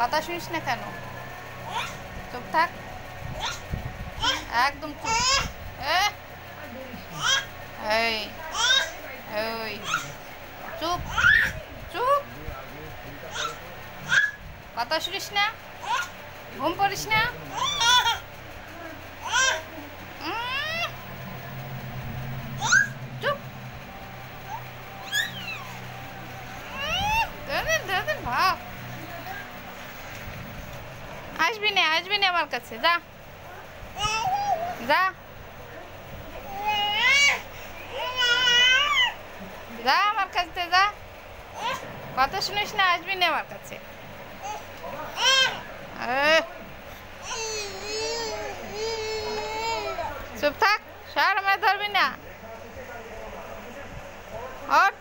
কথা শুনিস না কেন? চুপ থাক, একদম চুপ। এই এই চুপ চুপ, কথা শুনিস না, ঘুম পড়িস না। চুপ, ভাব। আসবি না আমার কাছে, যা যা যা, আমার কাছে যা। কথা শুনিস না, আসবি না আমার কাছে। চুপ থাক, সর, আমার ধরবি না। ওঠ।